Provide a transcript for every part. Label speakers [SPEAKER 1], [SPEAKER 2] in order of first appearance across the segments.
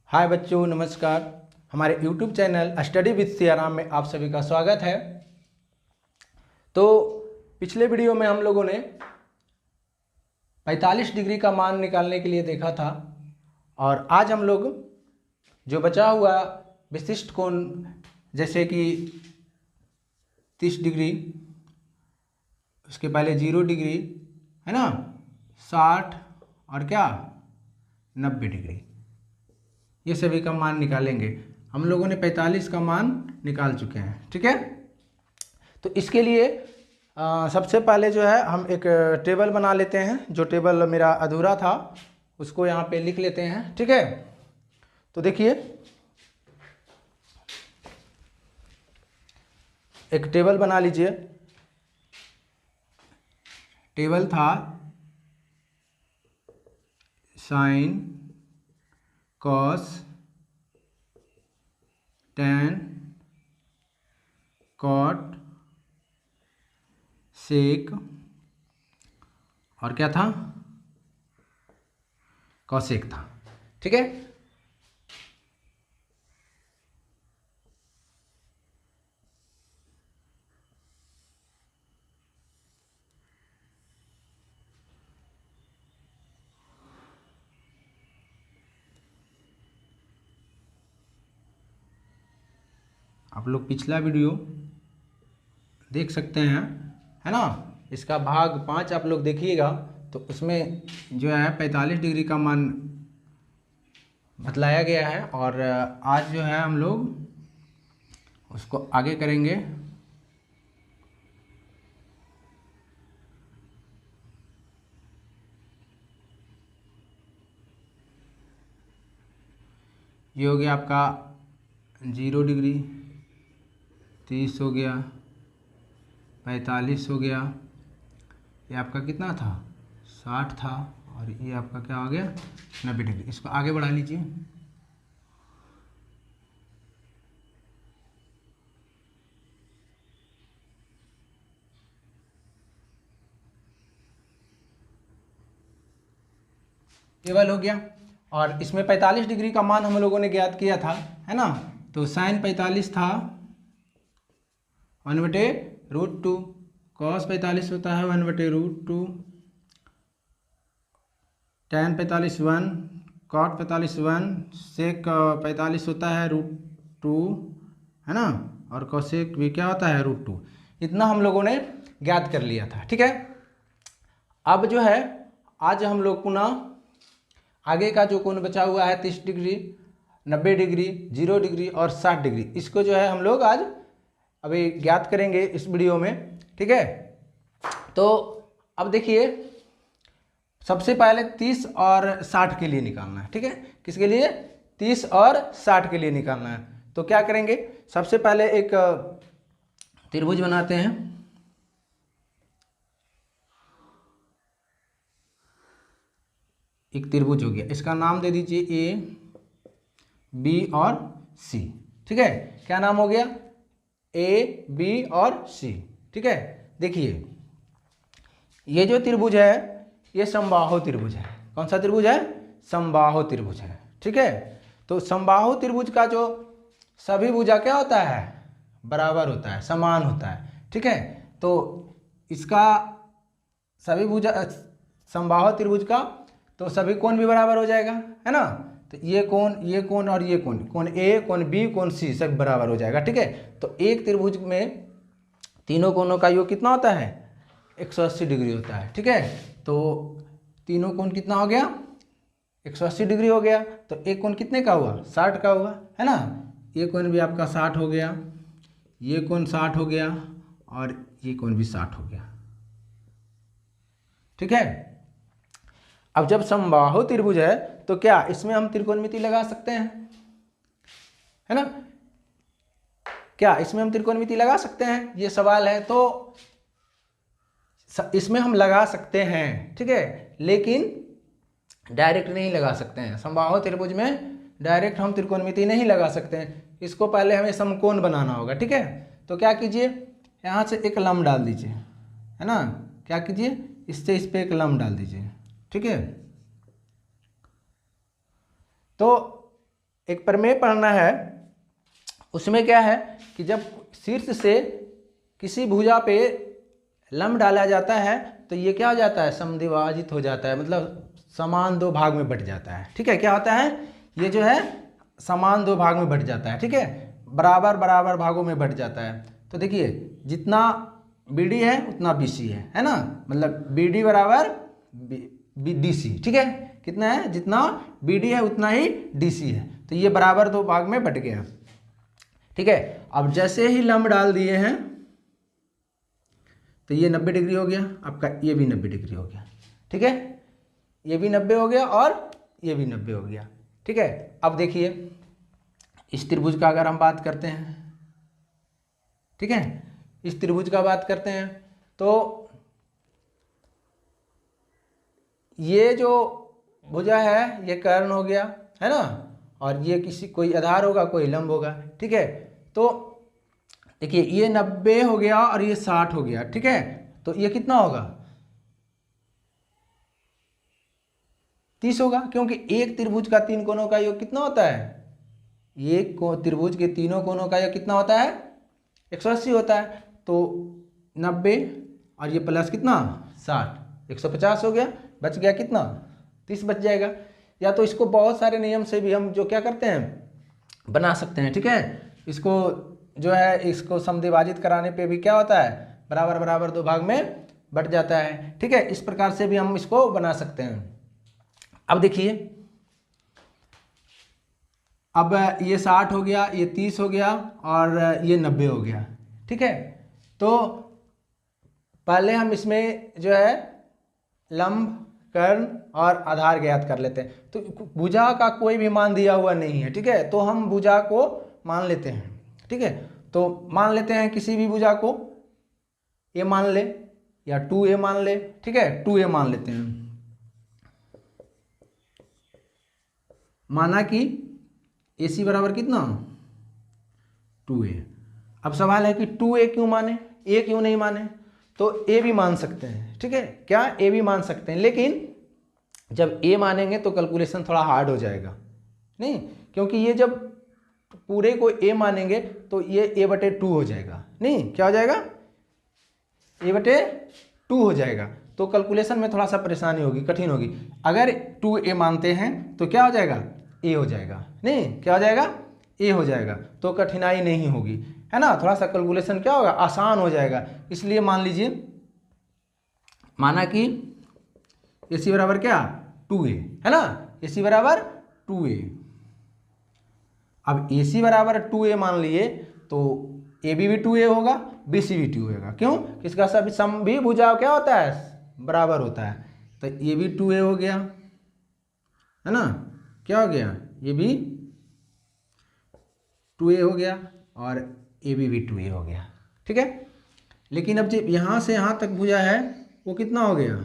[SPEAKER 1] हाय बच्चों, नमस्कार। हमारे YouTube channel study with Siyaram में आप सभी का स्वागत है। तो पिछले वीडियो में हम लोगों ने 45 डिग्री का मान निकालने के लिए देखा था और आज हम लोग जो बचा हुआ विशिष्ट कोण जैसे कि 30 डिग्री, उसके पहले 0 डिग्री है ना, 60 और क्या 90 डिग्री, ये सभी का मान निकालेंगे। हम लोगों ने 45 का मान निकाल चुके हैं, ठीक है। तो इसके लिए सबसे पहले जो है हम एक टेबल बना लेते हैं। जो टेबल मेरा अधूरा था उसको यहाँ पे लिख लेते हैं, ठीक है। तो देखिए, एक टेबल बना लीजिए। टेबल था sign, cos, tan, cot, sec और क्या था, कॉसेक था, ठीक है। आप लोग पिछला वीडियो देख सकते हैं, है ना। इसका भाग 5 आप लोग देखिएगा तो उसमें जो है 45 डिग्री का मान बतलाया गया है और आज जो है हम लोग उसको आगे करेंगे। ये हो गया आपका 0 डिग्री, 30 हो गया, 45 हो गया, ये आपका कितना था 60 था और ये आपका क्या हो गया 90 डिग्री। इसको आगे बढ़ा लीजिए। टेबल हो गया और इसमें 45 डिग्री का मान हम लोगों ने ज्ञात किया था, है ना। तो साइन 45 था 1/√2, कॉस 45 होता है 1/√2, टैन 45 1, कॉट 45 1, सेक 45 होता है √2, है ना, और कॉसेक भी क्या होता है √2। इतना हम लोगों ने ज्ञात कर लिया था, ठीक है। अब जो है आज हम लोग पुनः आगे का जो कोण बचा हुआ है 30 डिग्री, 90 डिग्री, 0 डिग्री और 60 डिग्री, इसको जो है हम लोग आज अभी ज्ञात करेंगे इस वीडियो में, ठीक है। तो अब देखिए, सबसे पहले 30 और 60 के लिए निकालना है, ठीक है। किसके लिए? 30 और 60 के लिए निकालना है। तो क्या करेंगे, सबसे पहले एक त्रिभुज बनाते हैं। एक त्रिभुज हो गया, इसका नाम दे दीजिए ए, बी और सी, ठीक है। क्या नाम हो गया? ए, बी और सी, ठीक है। देखिए, ये जो त्रिभुज है ये समबाहु त्रिभुज है। कौन सा त्रिभुज है? समबाहु त्रिभुज है, ठीक है। तो समबाहु त्रिभुज का जो सभी भुजा क्या होता है? बराबर होता है, समान होता है, ठीक है। तो इसका सभी भुजा समबाहु त्रिभुज का तो सभी कोण भी बराबर हो जाएगा, है ना। तो ये कोण और ये कोण ए, कोण बी, कोण सी सब बराबर हो जाएगा, ठीक है। तो एक त्रिभुज में तीनों कोणों का योग कितना होता है? 180 डिग्री होता है, ठीक है। तो तीनों कोण कितना हो गया? 180 डिग्री हो गया। तो एक कोण कितने का हुआ? 60 का हुआ, है ना। ये कोण भी आपका 60 हो गया, ये कोण 60 हो गया और ये कोण भी 60 हो गया, ठीक है। अब जब समबाहु त्रिभुज है तो क्या इसमें हम त्रिकोणमिति लगा सकते हैं, है ना। क्या इसमें हम त्रिकोणमिति लगा सकते हैं? ये सवाल है। तो इसमें हम लगा सकते हैं, ठीक है, लेकिन डायरेक्ट नहीं लगा सकते हैं। समबाहु त्रिभुज में डायरेक्ट हम त्रिकोणमिति नहीं लगा सकते हैं, इसको पहले हमें समकोण बनाना होगा, ठीक है। तो क्या कीजिए, यहाँ से एक लंब डाल दीजिए, है ना। क्या कीजिए, इससे इस पे एक लंब डाल दीजिए, ठीक है। तो एक प्रमेय पढ़ना है, उसमें क्या है कि जब शीर्ष से किसी भुजा पे लंब डाला जाता है तो ये क्या हो जाता है, समद्विभाजित हो जाता है, मतलब समान दो भाग में बट जाता है। ठीक है, क्या होता है, ये जो है समान दो भाग में बट जाता है। ठीक है, बराबर बराबर भागों में बट जाता है। तो देखिए जितना BD है उतना BC है ना, मतलब BD बराबर DC। ठीक है, कितना है, जितना BD है उतना ही DC है। तो ये बराबर दो भाग में बट गया। ठीक है, अब जैसे ही लंब डाल दिए हैं तो ये 90 डिग्री हो गया आपका, ये भी 90 डिग्री हो गया। ठीक है, ये भी 90 हो गया और ये भी 90 हो गया। ठीक है, अब देखिए इस त्रिभुज का अगर हम बात करते हैं, ठीक है, इस त्रिभुज का बात करते हैं तो ये जो भुजा है ये कर्ण हो गया, है ना, और ये किसी कोई आधार होगा, कोई लंब होगा। ठीक है, तो देखिए ये 90 हो गया और ये 60 हो गया। ठीक है, तो ये कितना होगा, 30 होगा, क्योंकि एक त्रिभुज का 3 कोनों का योग कितना होता है, एक त्रिभुज के तीनों कोनों का योग कितना होता है, 180 होता है। तो 90 और ये प्लस कितना 60, 150 हो गया, बच गया कितना 30 बच जाएगा। या तो इसको बहुत सारे नियम से भी हम जो क्या करते हैं बना सकते हैं। ठीक है, इसको जो है इसको समद्विभाजित कराने पे भी क्या होता है, बराबर बराबर दो भाग में बट जाता है। ठीक है, इस प्रकार से भी हम इसको बना सकते हैं। अब देखिए, अब ये 60 हो गया, ये 30 हो गया और ये 90 हो गया। ठीक है, तो पहले हम इसमें जो है लंब, कर्ण और आधार ज्ञात कर लेते हैं। तो भुजा का कोई भी मान दिया हुआ नहीं है। ठीक है, तो हम भुजा को मान लेते हैं। ठीक है, तो मान लेते हैं किसी भी भुजा को, ए मान ले या 2a मान ले। ठीक है, 2a मान लेते हैं। माना कि AC बराबर कितना 2a। अब सवाल है कि 2a क्यों माने, a क्यों नहीं माने, तो a भी मान सकते हैं। ठीक है, क्या a भी मान सकते हैं, लेकिन जब a मानेंगे तो कैलकुलेशन थोड़ा हार्ड हो जाएगा। नहीं, क्योंकि ये जब पूरे को a मानेंगे तो ये a/2 हो जाएगा। नहीं, क्या हो जाएगा, a/2 हो जाएगा, तो कैलकुलेशन में थोड़ा सा परेशानी होगी, कठिन होगी। अगर 2a मानते हैं तो क्या हो जाएगा, a हो जाएगा। नहीं, क्या हो जाएगा, a हो जाएगा, तो कठिनाई नहीं होगी, है ना, थोड़ा सा कैलकुलेशन क्या होगा, आसान हो जाएगा। इसलिए मान लीजिए, माना कि AC बराबर क्या 2a, है ना, AC बराबर 2a। अब AC बराबर 2a मान लिए तो AB भी 2a होगा, BC भी 2a होगा। क्यों, किसका सभी सम भी भुजाओं क्या होता है, बराबर होता है। तो ये भी 2a हो गया, है ना, क्या हो गया, ये भी 2a हो गया और AB भी 2a हो गया। ठीक है, लेकिन अब जब यहाँ से यहाँ तक भुजा है वो कितना हो गया,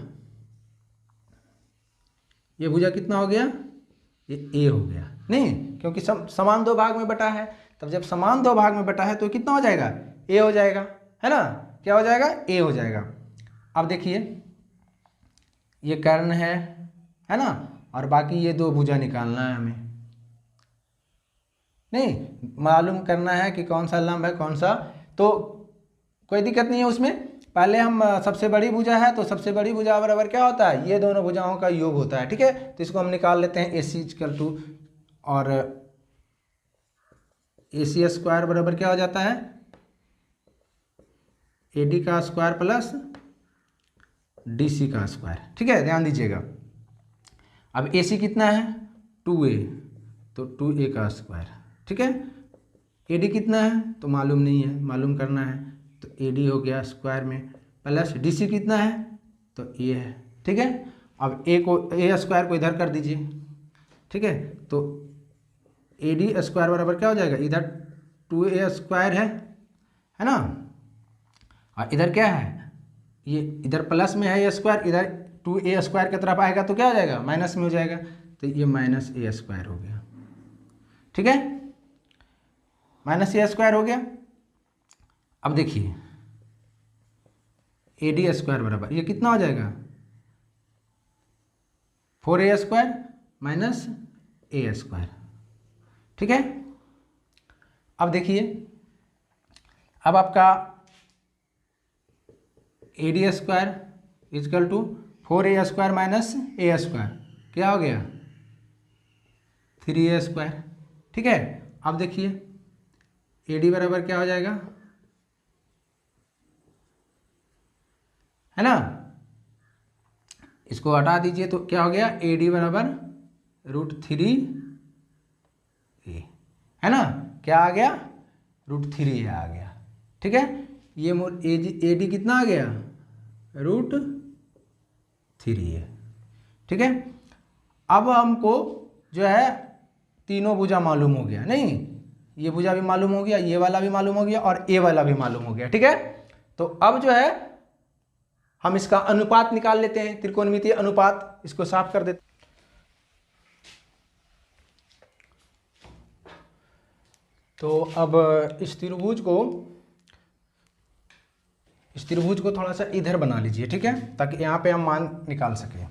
[SPEAKER 1] ये भुजा कितना हो गया, ये a हो गया। नहीं, क्योंकि समान दो भाग में बटा है, तब जब समान दो भाग में बटा है तो कितना हो जाएगा, a हो जाएगा, है ना, क्या हो जाएगा, a हो जाएगा। अब देखिए ये कर्ण है ना, और बाकी ये दो भुजा निकालना है हमें। नहीं, मालूम करना है कि कौन सा लंब है कौन सा, तो कोई दिक्कत नहीं है उसमें। पहले हम सबसे बड़ी भुजा है तो सबसे बड़ी भुजा बराबर क्या होता है, ये दोनों भुजाओं का योग होता है। ठीक है, तो इसको हम निकाल लेते हैं, AC = और AC स्क्वायर बराबर क्या हो जाता है, AD का स्क्वायर प्लस DC का स्क्वायर। ठीक है, ध्यान दीजिएगा। अब AC कितना है 2a, तो 2a का स्क्वायर। ठीक है, AD कितना है तो मालूम नहीं है, मालूम करना है, तो AD हो गया स्क्वायर में, प्लस DC कितना है तो a है। ठीक है, अब a स्क्वायर को इधर कर दीजिए। ठीक है, तो AD स्क्वायर बराबर क्या हो जाएगा, इधर 2a स्क्वायर है ना, और इधर क्या है, ये इधर प्लस में है ये स्क्वायर, इधर 2a स्क्वायर की तरफ आएगा तो क्या हो जाएगा, माइनस में हो जाएगा, तो ये -a स्क्वायर हो गया। ठीक है, -a स्क्वायर हो गया। अब देखिए AD स्क्वायर बराबर ये कितना हो जाएगा, 4a square minus a square. ठीक है। अब देखिए, अब आपका A D square is equal to 4a² minus a² क्या हो गया 3a²। ठीक है। अब देखिए ए डी बराबर क्या हो जाएगा, है ना, इसको हटा दीजिए तो क्या हो गया ए डी बराबर √3a, है ना, क्या आ गया √3a आ गया। ठीक है, ये ए डी कितना आ गया √3a। ठीक है। अब हमको जो है तीनों भुजा मालूम हो गया, नहीं ये भुजा भी मालूम हो गया, ये वाला भी मालूम हो गया और ए वाला भी मालूम हो गया। ठीक है, तो अब जो है हम इसका अनुपात निकाल लेते हैं, त्रिकोणमितीय अनुपात, इसको साफ कर देते। तो अब इस त्रिभुज को थोड़ा सा इधर बना लीजिए, ठीक है, ताकि यहाँ पे हम मान निकाल सकें।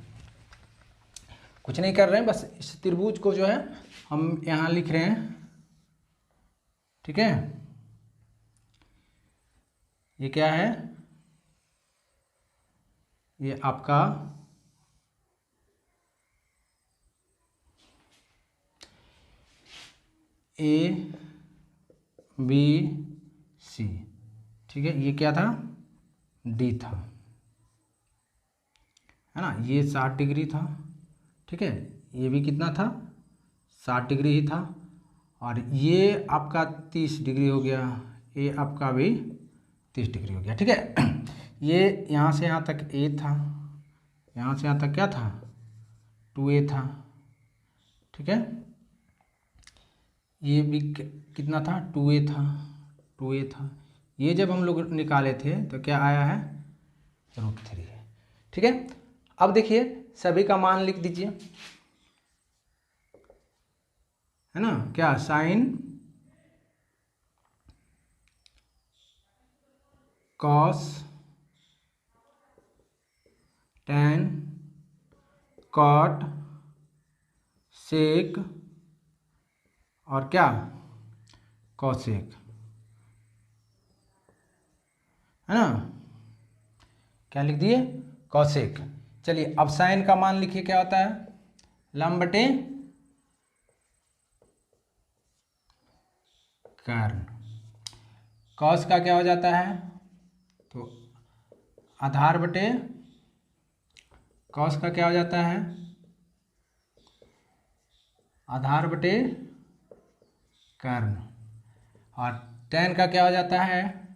[SPEAKER 1] कुछ नहीं कर रहे हैं, बस इस त्रिभुज को जो है हम यहाँ लिख रहे हैं। ठीक है, ये क्या है, ये आपका ए बी सी, ठीक है, ये क्या था डी था, है ना, ये 60 डिग्री था। ठीक है, ये भी कितना था 60 डिग्री ही था, और ये आपका 30 डिग्री हो गया, ये आपका भी 30 डिग्री हो गया। ठीक है, ये यहाँ से यहाँ तक ए था, यहाँ से यहाँ तक क्या था 2a था। ठीक है, ये भी कितना था 2a था। ये जब हम लोग निकाले थे तो क्या आया है √3। ठीक है, अब देखिए सभी का मान लिख दीजिए, है ना, क्या sine cos tan cot sec और क्या कॉसेक, है ना, क्या लिख दिए कॉसेक। चलिए अब साइन का मान लिखिए, क्या होता है लंब बटे कर्ण। कॉस का क्या हो जाता है, तो आधार बटे, कॉस का क्या हो जाता है आधार बटे कर्ण, और टैन का क्या हो जाता है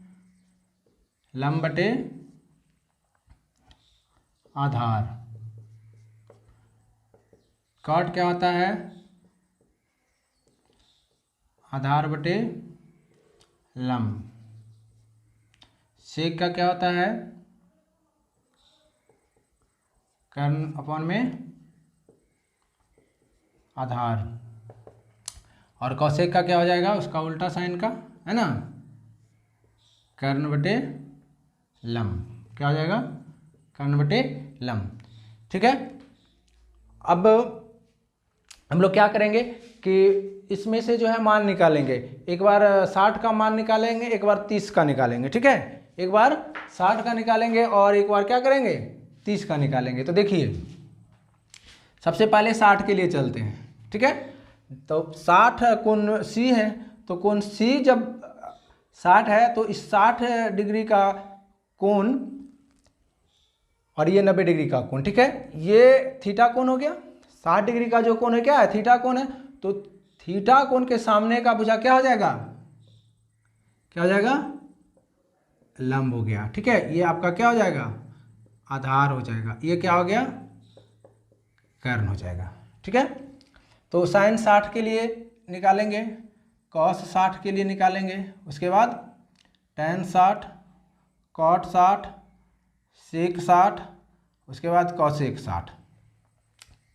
[SPEAKER 1] लंब बटे आधार। कॉट क्या होता है आधार बटे लंब। सेक का क्या होता है कर्ण अपॉन में आधार, और कौशिक का क्या हो जाएगा उसका उल्टा साइन का, है ना, कर्ण बटे लंब, क्या हो जाएगा कर्ण बटे लंब। ठीक है, अब हम लोग क्या करेंगे कि इसमें से जो है मान निकालेंगे, एक बार 60 का मान निकालेंगे, एक बार 30 का निकालेंगे। ठीक है, एक बार 60 का निकालेंगे और एक बार क्या करेंगे 30 का निकालेंगे। तो देखिए सबसे पहले 60 के लिए चलते हैं। ठीक है, तो 60 कोण सी है, तो कोण सी जब 60 है तो इस 60 डिग्री का कोण और ये 90 डिग्री का कोण, ठीक है, ये थीटा कोण हो गया। 60 डिग्री का जो कोण है क्या है थीटा कोण है, तो थीटा कोण के सामने का भुजा क्या हो जाएगा, क्या हो जाएगा लंब हो गया। ठीक है, ये आपका क्या हो जाएगा आधार हो जाएगा, ये क्या हो गया कर्ण हो जाएगा। ठीक है, तो साइन 60 के लिए निकालेंगे, कॉस 60 के लिए निकालेंगे, उसके बाद टैन 60, कॉट 60, सेक 60, उसके बाद कॉसेक 60।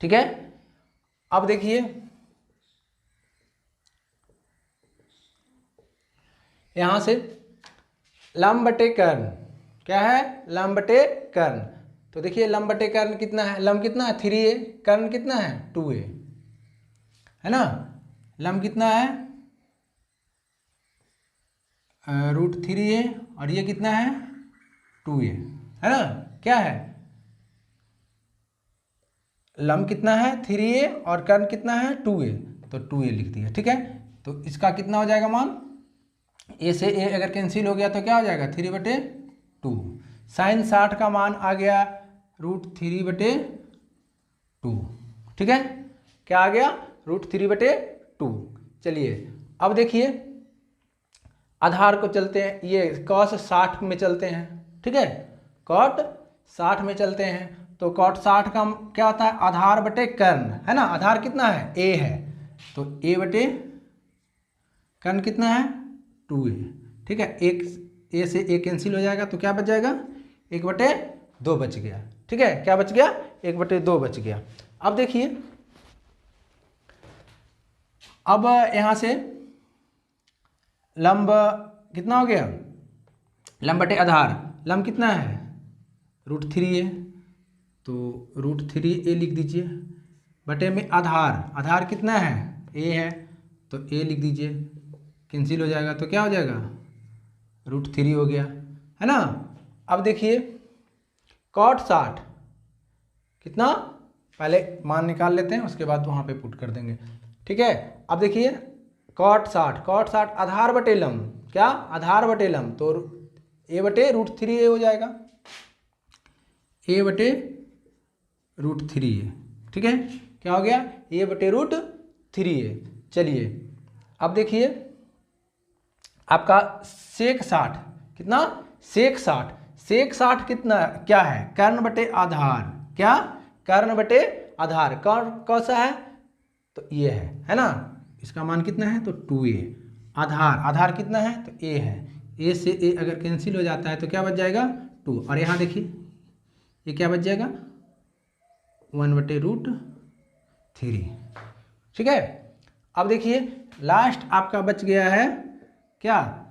[SPEAKER 1] ठीक है, अब देखिए यहां से लंब बटे कर्ण, क्या है लंब बटे कर्ण, तो देखिए लंब बटे कर्ण कितना है, लंब कितना है 3a, कर्ण कितना है 2a, है ना, लंब कितना है √3a और ये कितना है 2a, है ना। क्या है लंब कितना है 3a और कर्ण कितना है 2a, तो 2a लिख दिया। ठीक है, तो इसका कितना हो जाएगा मान, a से a अगर कैंसिल हो गया तो क्या हो जाएगा 3/2। साइन 60 का मान आ गया √3/2। ठीक है, क्या आ गया √3/2। चलिए अब देखिए आधार को चलते हैं, ये cos 60 में चलते हैं। ठीक है, cot 60 में चलते हैं, तो cot 60 का क्या होता है आधार बटे कर्ण, है ना। आधार कितना है a है, तो a बटे कर्ण कितना है 2a। ठीक है, एक a से a कैंसिल हो जाएगा तो क्या बच जाएगा 1/2 बच गया। ठीक है, क्या बच गया 1/2 बच गया। अब देखिए अब यहाँ से लंब कितना हो गया, लंब बटे आधार, लंब कितना है √3a, तो √3a लिख दीजिए बटे में आधार, आधार कितना है a है तो a लिख दीजिए, कैंसिल हो जाएगा तो क्या हो जाएगा √3 हो गया, है ना। अब देखिए cot 60 कितना, पहले मान निकाल लेते हैं उसके बाद वहाँ पे पुट कर देंगे। ठीक है, अब देखिए cot 60 आधार बटे लंब, क्या आधार बटे लंब, तो a बटे √3a हो जाएगा, a बटे √3a। ठीक है, क्या हो गया a बटे √3a। चलिए अब देखिए आपका sec 60 कितना, sec 60 कितना क्या है कर्ण बटे आधार, क्या कर्ण बटे आधार, कर्ण कौन सा है तो ये है ना। इसका मान कितना है तो 2a, आधार, आधार कितना है तो a है, a से a अगर कैंसिल हो जाता है तो क्या बच जाएगा 2, और यहाँ देखिए ये क्या बच जाएगा 1/√3। ठीक है, अब देखिए लास्ट आपका बच गया है क्या,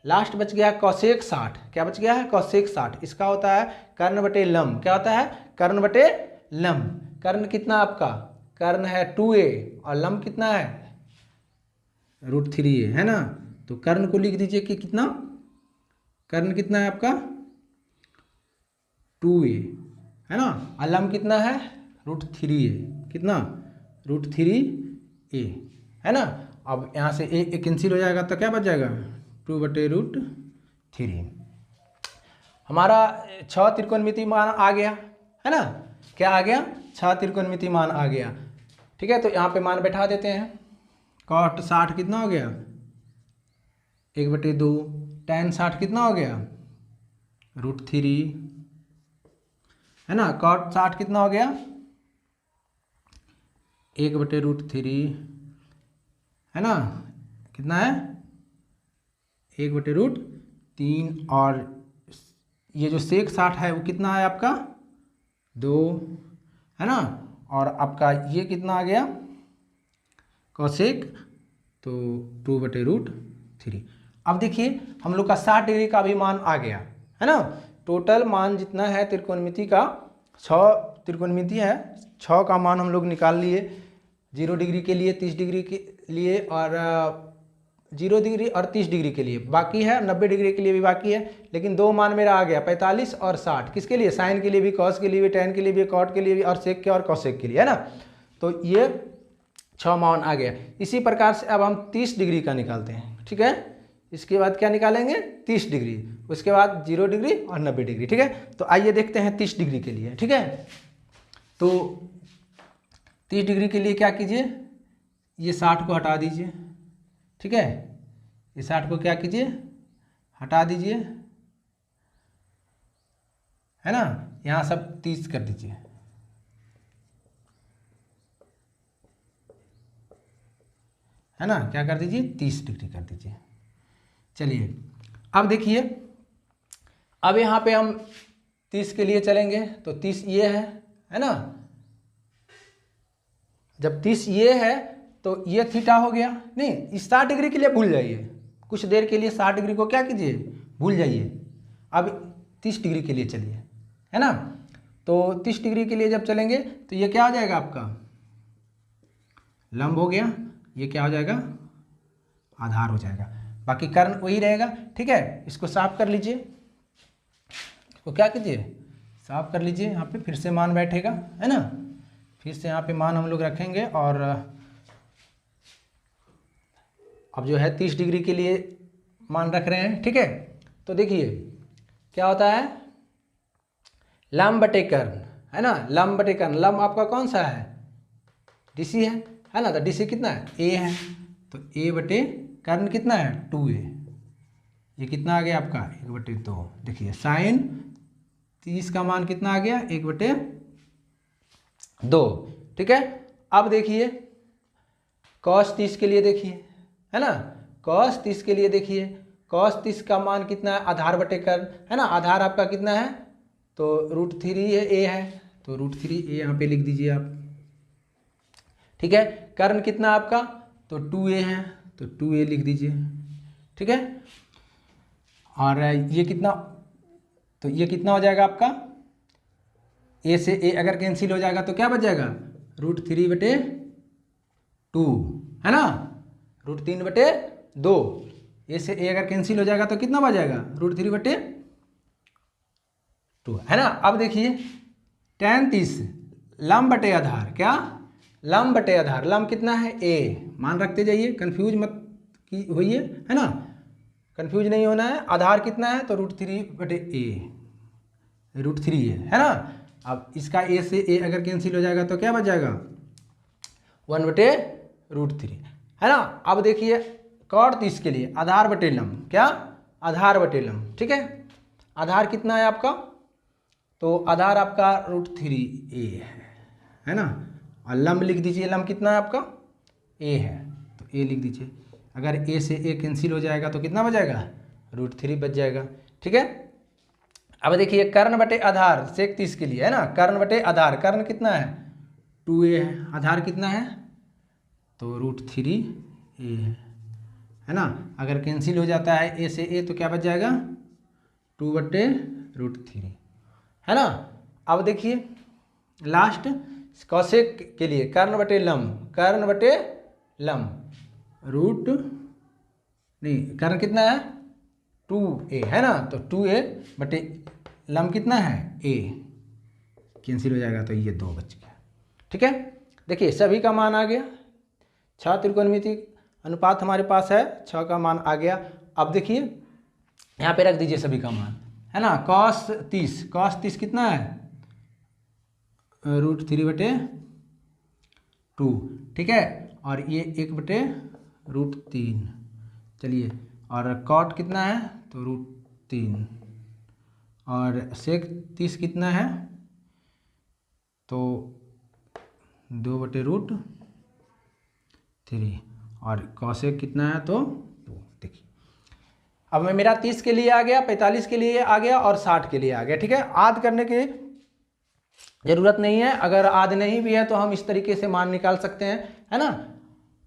[SPEAKER 1] लास्ट बच गया है cosec 60, क्या बच गया है cosec 60, इसका होता है कर्ण बटे लंब, क्या होता है कर्ण बटे लंब, कर्ण कितना आपका कर्ण है 2a और लंब कितना है √3a, है ना। तो कर्ण को लिख दीजिए कि कितना, कर्ण कितना है आपका 2a, है ना, और लंब कितना है √3a, कितना √3a, है ना। अब यहाँ से a कैंसिल हो जाएगा तो क्या बच जाएगा 2/√3। हमारा 6 त्रिकोणमिति मान आ गया, है ना, क्या आ गया 6 त्रिकोणमिति मान आ गया। ठीक है, तो यहाँ पे मान बैठा देते हैं, cot 60 कितना हो गया 1/2, tan 60 कितना हो गया √3, है ना, cot 60 कितना हो गया 1/√3, है ना, कितना है 1/√3, और ये जो sec 60 है वो कितना है आपका 2, है ना, और आपका ये कितना आ गया cosec तो 2/√3। अब देखिए हम लोग का 60 डिग्री का भी मान आ गया, है ना। टोटल मान जितना है त्रिकोणमिति का 6 त्रिकोणमिति है, 6 का मान हम लोग निकाल लिए, 0 डिग्री के लिए 30 डिग्री के लिए और 0 डिग्री और 30 डिग्री के लिए बाकी है, 90 डिग्री के लिए भी बाकी है, लेकिन 2 मान मेरा आ गया 45 और 60, किसके लिए साइन के लिए भी, कॉस के लिए भी, tan के लिए भी, कॉट के लिए भी, और सेक के और कॉसेक के लिए, है ना। तो ये 6 मान आ गया। इसी प्रकार से अब हम 30 डिग्री का निकालते हैं। ठीक है, इसके बाद क्या निकालेंगे 30 डिग्री, उसके बाद 0 डिग्री और 90 डिग्री। ठीक है, तो आइए देखते हैं 30 डिग्री के लिए। ठीक है, तो 30 डिग्री के लिए क्या कीजिए, ये 60 को हटा दीजिए। ठीक है, ये 60 को क्या कीजिए हटा दीजिए, है ना, यहाँ सब 30 कर दीजिए, है ना, क्या कर दीजिए 30 डिग्री कर दीजिए। चलिए अब देखिए, अब यहाँ पे हम 30 के लिए चलेंगे तो 30 ये है ना, जब 30 ये है तो ये थीटा हो गया, नहीं इस 60 डिग्री के लिए भूल जाइए, कुछ देर के लिए 60 डिग्री को क्या कीजिए भूल जाइए, अब 30 डिग्री के लिए चलिए, है ना। तो 30 डिग्री के लिए जब चलेंगे तो ये क्या हो जाएगा आपका लंब हो गया, ये क्या हो जाएगा, आधार हो जाएगा, बाकी कर्ण वही रहेगा। ठीक है, इसको साफ कर लीजिए, इसको क्या कीजिए, साफ कर लीजिए। यहाँ पे फिर से मान बैठेगा, है ना, फिर से यहाँ पे मान हम लोग रखेंगे। और अब जो है 30 डिग्री के लिए मान रख रहे हैं। ठीक है, तो देखिए क्या होता है, लंब बटे कर्ण, है ना, लंब बटे कर्ण। लंब आपका कौन सा है, डीसी है ना, तो डीसी कितना है, ए है, तो ए बटे कर्ण कितना है, 2a। ये कितना आ गया आपका, 1/2। देखिए साइन 30 का मान कितना आ गया, 1/2। ठीक है, अब देखिए cos 30 के लिए देखिए, है ना, cos 30 के लिए देखिए, cos 30 का मान कितना है, आधार बटे कर्ण, है ना, आधार आपका कितना है, तो √3 है, a है, तो √3a यहाँ पे लिख दीजिए आप। ठीक है, कर्ण कितना आपका, तो 2a है, तो 2a लिख दीजिए। ठीक है, और ये कितना, तो ये कितना हो जाएगा आपका, a से a अगर कैंसिल हो जाएगा तो क्या बच जाएगा, √3/2, है ना, √3/2। a से a अगर कैंसिल हो जाएगा तो कितना बच जाएगा, √3/2, है ना। अब देखिए tan 30 लंब बटे आधार, क्या, लंब बटे आधार, लंब कितना है, a, मान रखते जाइए, कंफ्यूज मत की होइए, है ना, कंफ्यूज नहीं होना है। आधार कितना है, तो √3/a, √3 है ना। अब इसका a से a अगर कैंसिल हो जाएगा तो क्या बच जाएगा, 1/√3, है ना। अब देखिए cot 30 के लिए आधार बटे लंब, क्या, आधार बटे लंब। ठीक है, आधार कितना है आपका, तो आधार आपका √3a है ना, और लंब लिख दीजिए, लंब कितना है आपका, a है, तो a लिख दीजिए। अगर a से a कैंसिल हो जाएगा तो कितना बच जाएगा, √3 बच जाएगा। ठीक है, अब देखिए कर्ण बटे आधार sec 30 के लिए, है ना, कर्ण बटे आधार, कर्ण कितना है, 2a है, आधार कितना है, तो √3a है ना। अगर कैंसिल हो जाता है a से a तो क्या बच जाएगा, 2/√3, है ना। अब देखिए लास्ट cosec के लिए, कर्ण बटे लंब, कर्ण बटे लंब, कर्ण कितना है, 2a, है ना, तो 2a बटे लंब कितना है, a, कैंसिल हो जाएगा तो ये 2 बच गया। ठीक है, देखिए सभी का मान आ गया, 6 त्रिकोणमिति अनुपात हमारे पास है, 6 का मान आ गया। अब देखिए यहाँ पे रख दीजिए सभी का मान, है ना, cos 30 कितना है, √3/2। ठीक है, और ये 1/√3, चलिए, और cot कितना है, तो √3, और sec 30 कितना है, तो 2/√3, और cosec कितना है, तो 2। देखिए अब मैं मेरा 30 के लिए आ गया, 45 के लिए आ गया, और 60 के लिए आ गया। ठीक है, आद करने की जरूरत नहीं है, अगर आद नहीं भी है तो हम इस तरीके से मान निकाल सकते हैं, है ना।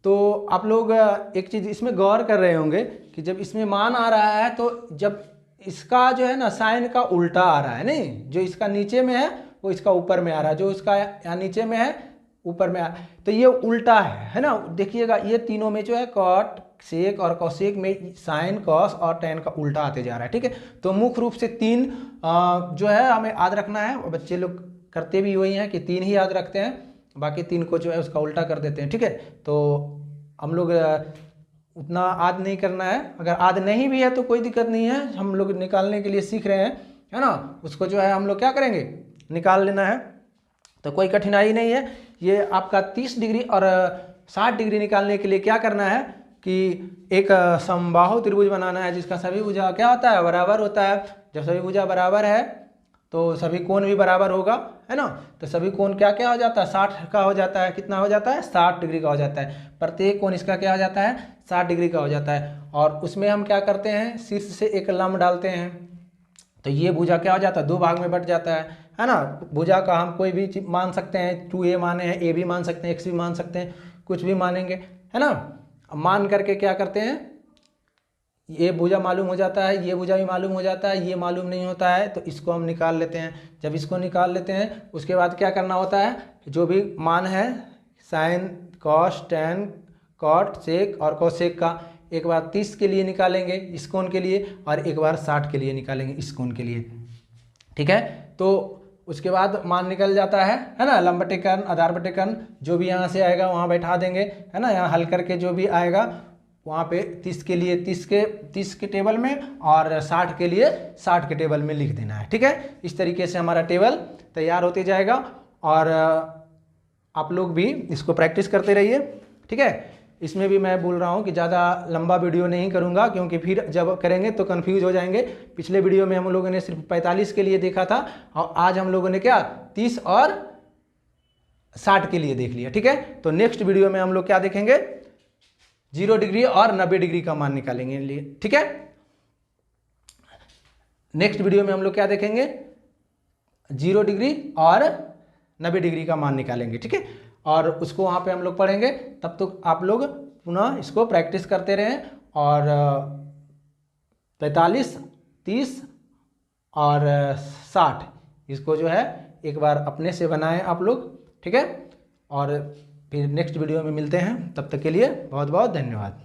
[SPEAKER 1] तो आप लोग एक चीज़ इसमें गौर कर रहे होंगे कि जब इसमें मान आ रहा है तो जब इसका जो है ना साइन का उल्टा आ रहा है, नहीं, जो इसका नीचे में है वो इसका ऊपर में आ रहा है, जो इसका यहाँ नीचे में है ऊपर में आ, तो ये उल्टा है ना। देखिएगा ये तीनों में जो है कॉट, सेक और कॉसेक में साइन, कॉस और टेन का उल्टा आते जा रहा है। ठीक है, तो मुख्य रूप से 3 जो है हमें याद रखना है, और बच्चे लोग करते भी वही हैं कि 3 ही याद रखते हैं, बाकी 3 को जो है उसका उल्टा कर देते हैं। ठीक है, तो हम लोग उतना आद नहीं करना है, अगर आद नहीं भी है तो कोई दिक्कत नहीं है, हम लोग निकालने के लिए सीख रहे हैं, है ना, उसको जो है हम लोग क्या करेंगे, निकाल लेना है, तो कोई कठिनाई नहीं है। ये आपका 30 डिग्री और 60 डिग्री निकालने के लिए क्या करना है कि एक समबाहु त्रिभुज बनाना है जिसका सभी भुजा क्या होता है, बराबर होता है। जब सभी भुजा बराबर है तो सभी कोण भी बराबर होगा, है ना, तो सभी कोण क्या क्या हो जाता है, 60 का हो जाता है, कितना हो जाता है, 60 डिग्री का हो जाता है। प्रत्येक कोण इसका क्या हो जाता है, 60 डिग्री का हो जाता है। और उसमें हम क्या करते हैं, शीर्ष से एक लंब डालते हैं, तो ये भुजा क्या हो जाता है, 2 भाग में बट जाता है ना। भुजा का हम कोई भी मान सकते हैं, 2a माने हैं, a भी मान सकते हैं, x भी मान सकते हैं, कुछ भी मानेंगे, है ना। मान करके क्या करते हैं, ये भुजा मालूम हो जाता है, ये भुजा भी मालूम हो जाता है, ये मालूम नहीं होता है, तो इसको हम निकाल लेते हैं। जब इसको निकाल लेते हैं उसके बाद क्या करना होता है, जो भी मान है sine, cos, tan, cot sec और कोसेक का एक बार 30 के लिए निकालेंगे इस कोण के लिए और एक बार 60 के लिए निकालेंगे इस कोण के लिए। ठीक है, तो उसके बाद मान निकल जाता है ना, लंब बटे कर्ण आधार बटे कर्ण जो भी यहाँ से आएगा वहाँ बैठा देंगे, है ना। यहाँ हल करके जो भी आएगा वहाँ पे 30 के लिए 30 के टेबल में और 60 के लिए 60 के टेबल में लिख देना है। ठीक है, इस तरीके से हमारा टेबल तैयार होते जाएगा और आप लोग भी इसको प्रैक्टिस करते रहिए। ठीक है, इसमें भी मैं बोल रहा हूँ कि ज़्यादा लंबा वीडियो नहीं करूँगा क्योंकि फिर जब करेंगे तो कन्फ्यूज हो जाएंगे। पिछले वीडियो में हम लोगों ने सिर्फ 45 के लिए देखा था और आज हम लोगों ने क्या 30 और 60 के लिए देख लिया। ठीक है, तो नेक्स्ट वीडियो में हम लोग क्या देखेंगे 0 डिग्री और 90 डिग्री का मान निकालेंगे लिए। ठीक है, नेक्स्ट वीडियो में हम लोग क्या देखेंगे 0 डिग्री और 90 डिग्री का मान निकालेंगे। ठीक है, और उसको वहाँ पे हम लोग पढ़ेंगे। तब तक आप लोग पुनः इसको प्रैक्टिस करते रहें और 45, 30 और 60 इसको जो है एक बार अपने से बनाएं आप लोग। ठीक है, और फिर नेक्स्ट वीडियो में मिलते हैं, तब तक के लिए बहुत बहुत धन्यवाद।